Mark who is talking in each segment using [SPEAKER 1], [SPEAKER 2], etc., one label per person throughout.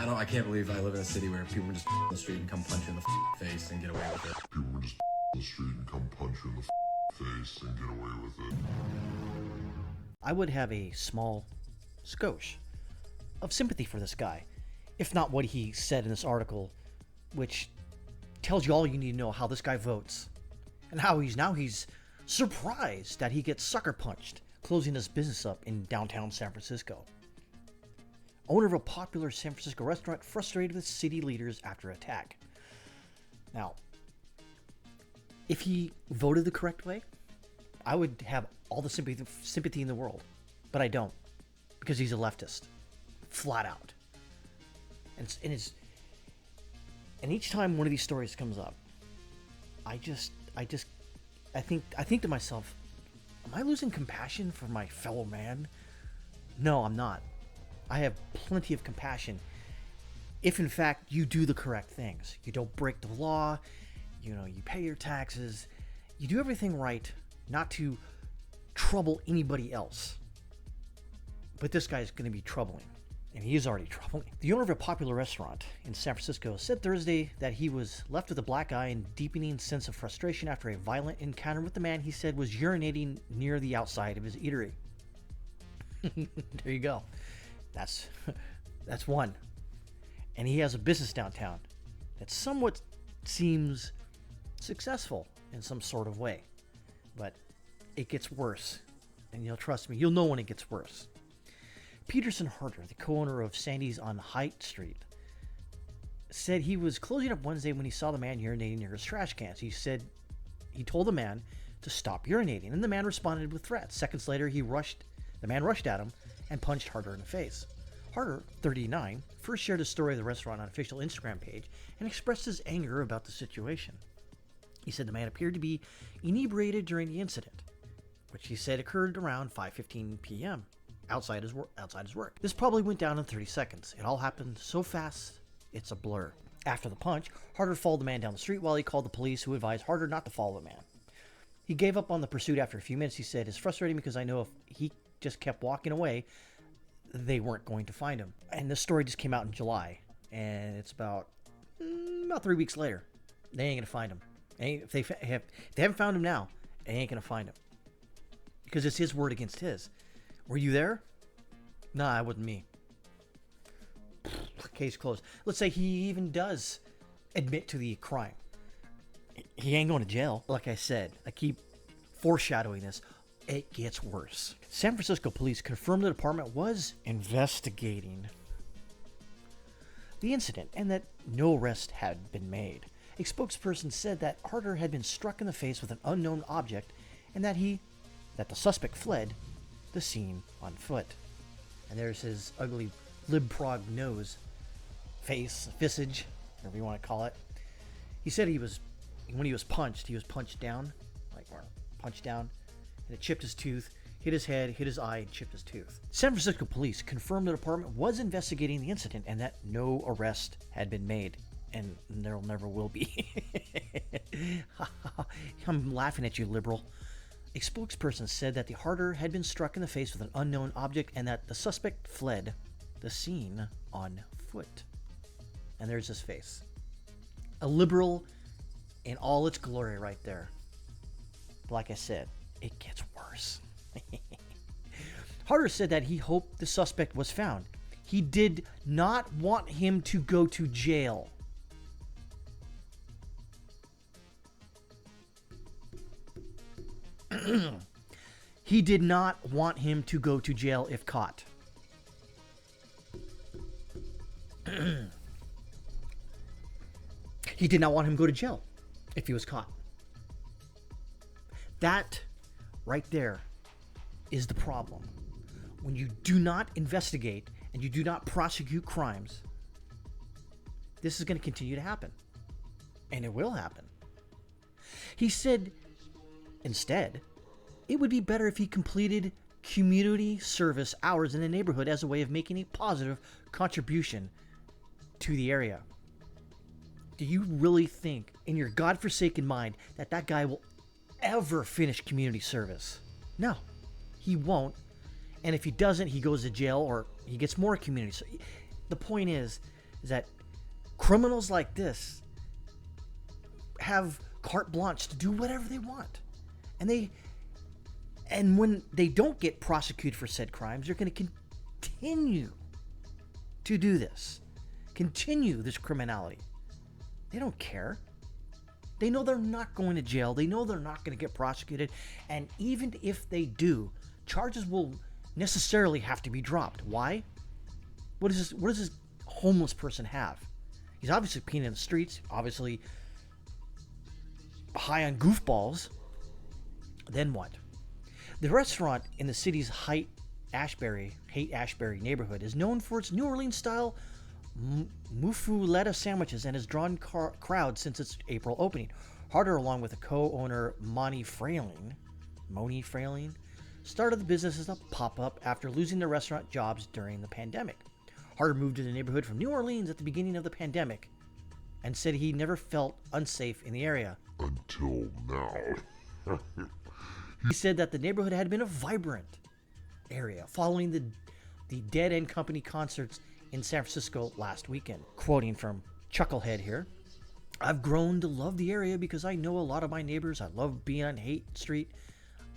[SPEAKER 1] I can't believe I live in a city where people just on the street and come punch you in the face and get away with it.
[SPEAKER 2] People just on the street and come punch you in the face and get away with it.
[SPEAKER 3] I would have a small skosh of sympathy for this guy, if not what he said in this article, which tells you all you need to know how this guy votes and how he's surprised that he gets sucker punched closing his business up in downtown San Francisco. Owner of a popular San Francisco restaurant frustrated with city leaders after attack. Now, if he voted the correct way, I would have all the sympathy in the world, but I don't, because he's a leftist, flat out. And each time one of these stories comes up, I think to myself, am I losing compassion for my fellow man? No, I'm not. I have plenty of compassion if in fact you do the correct things. You don't break the law, you pay your taxes, you do everything right not to trouble anybody else. But this guy's going to be troubling, and he is already troubling. The owner of a popular restaurant in San Francisco said Thursday that he was left with a black eye and deepening sense of frustration after a violent encounter with the man he said was urinating near the outside of his eatery. There you go. That's one. And he has a business downtown that somewhat seems successful in some sort of way. But it gets worse. And you'll trust me, you'll know when it gets worse. Peterson Harder, the co-owner of Sandy's on Haight Street, said he was closing up Wednesday when he saw the man urinating near his trash cans. He said he told the man to stop urinating, and the man responded with threats. Seconds later, the man rushed at him and punched Harder in the face. Harder, 39, first shared his story of the restaurant on an official Instagram page and expressed his anger about the situation. He said the man appeared to be inebriated during the incident, which he said occurred around 5:15 p.m. outside his work. This probably went down in 30 seconds. It all happened so fast, it's a blur. After the punch, Harder followed the man down the street while he called the police, who advised Harder not to follow the man. He gave up on the pursuit after a few minutes. He said, "It's frustrating because I know if he just kept walking away, they weren't going to find him." And this story just came out in July, and it's about 3 weeks later. They ain't gonna find him. If they haven't found him now, they ain't gonna find him, because it's his word against his. Were you there? Nah, it wasn't me. Case closed. Let's say he even does admit to the crime. He ain't going to jail. Like I said, I keep foreshadowing this. It gets worse. San Francisco police confirmed the department was investigating the incident and that no arrest had been made. A spokesperson said that Harder had been struck in the face with an unknown object and that the suspect fled the scene on foot. And there's his ugly lib-prog nose, face, visage, whatever you want to call it. He said when he was punched down, and it chipped his tooth, hit his head, hit his eye, and chipped his tooth. San Francisco police confirmed the department was investigating the incident and that no arrest had been made. And there never will be. I'm laughing at you, liberal. A spokesperson said that the Harder had been struck in the face with an unknown object and that the suspect fled the scene on foot. And there's his face. A liberal in all its glory right there. But like I said, it gets worse. Harder said that he hoped the suspect was found. He did not want him to go to jail. He did not want him to go to jail if caught. He did not want him to go to jail if he was caught. That right there is the problem. When you do not investigate and you do not prosecute crimes, this is going to continue to happen. And it will happen. He said, instead, it would be better if he completed community service hours in the neighborhood as a way of making a positive contribution to the area. Do you really think, in your godforsaken mind, that guy will ever finish community service? No, he won't. And if he doesn't, he goes to jail or he gets more community service. The point is, is that criminals like this have carte blanche to do whatever they want. And when they don't get prosecuted for said crimes, they're going to continue to do this. Continue this criminality. They don't care. They know they're not going to jail. They know they're not going to get prosecuted. And even if they do, charges will necessarily have to be dropped. Why? What does this homeless person have? He's obviously peeing in the streets, obviously high on goofballs. Then what? The restaurant in the city's Haight-Ashbury neighborhood is known for its New Orleans-style muffuletta sandwiches and has drawn crowds since its April opening. Harder, along with the co-owner Moni Frayling, started the business as a pop-up after losing their restaurant jobs during the pandemic. Harder moved to the neighborhood from New Orleans at the beginning of the pandemic and said he never felt unsafe in the area.
[SPEAKER 2] Until now.
[SPEAKER 3] He said that the neighborhood had been a vibrant area following the Dead End Company concerts in San Francisco last weekend. Quoting from Chucklehead here, "I've grown to love the area because I know a lot of my neighbors. I love being on Haight Street.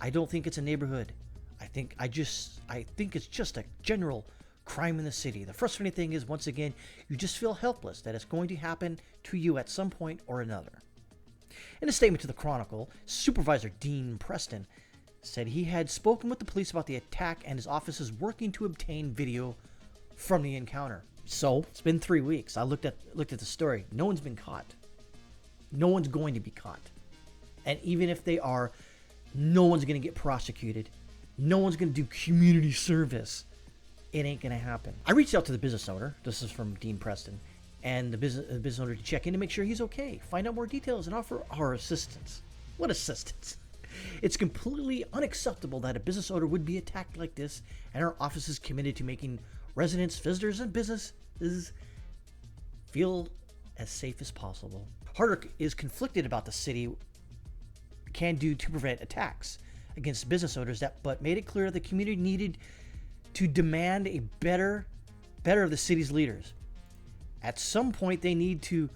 [SPEAKER 3] I don't think it's a neighborhood. I think it's just a general crime in the city. The frustrating thing is, once again, you just feel helpless that it's going to happen to you at some point or another." In a statement to the Chronicle, Supervisor Dean Preston said he had spoken with the police about the attack and his office is working to obtain video from the encounter. So, it's been 3 weeks. I looked at the story. No one's been caught. No one's going to be caught. And even if they are, no one's going to get prosecuted. No one's going to do community service. It ain't going to happen. I reached out to the business owner. This is from Dean Preston. And the business owner to check in to make sure he's okay, find out more details, and offer our assistance. What assistance? It's completely unacceptable that a business owner would be attacked like this, and our office is committed to making residents, visitors, and businesses feel as safe as possible. Harder is conflicted about the city can do to prevent attacks against business owners, but made it clear the community needed to demand a better of the city's leaders. At some point, they need to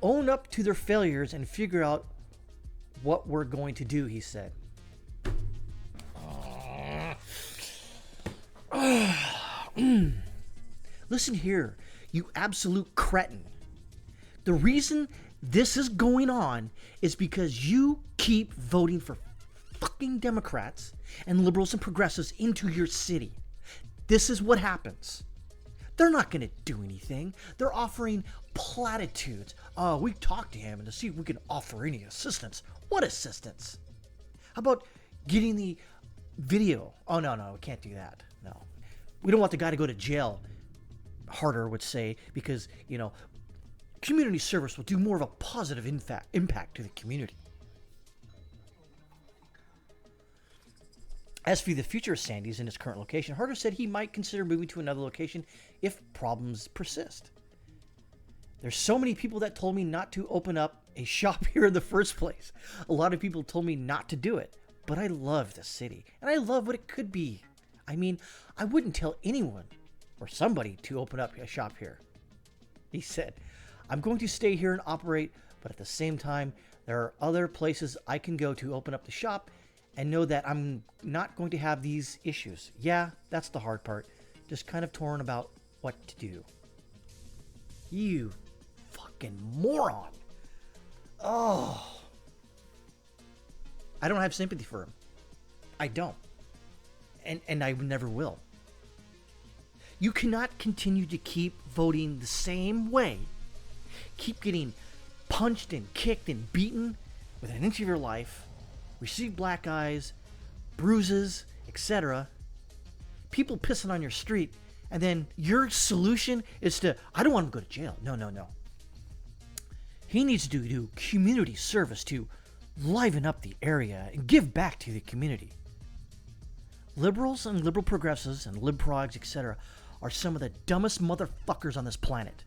[SPEAKER 3] own up to their failures and figure out what we're going to do, he said. Listen here, you absolute cretin. The reason this is going on is because you keep voting for fucking Democrats and liberals and progressives into your city. This is what happens. They're not going to do anything. They're offering platitudes. We talked to him and to see if we can offer any assistance. What assistance? How about getting the video? Oh, no, we can't do that. No. We don't want the guy to go to jail, Harder would say, because, community service will do more of a positive impact to the community. As for the future of Sandy's in its current location, Harder said he might consider moving to another location if problems persist. There's so many people that told me not to open up a shop here in the first place. A lot of people told me not to do it, but I love the city, and I love what it could be. I mean, I wouldn't tell anyone or somebody to open up a shop here. He said, "I'm going to stay here and operate, but at the same time, there are other places I can go to open up the shop and know that I'm not going to have these issues." Yeah, that's the hard part. Just kind of torn about what to do. You fucking moron. Oh. I don't have sympathy for him. I don't. And I never will. You cannot continue to keep voting the same way. Keep getting punched and kicked and beaten within an inch of your life. Receive black eyes, bruises, etc. People pissing on your street, and then your solution is to, I don't want him to go to jail. No. He needs to do community service to liven up the area and give back to the community. Liberals and liberal progressives and libprogs, etc. are some of the dumbest motherfuckers on this planet.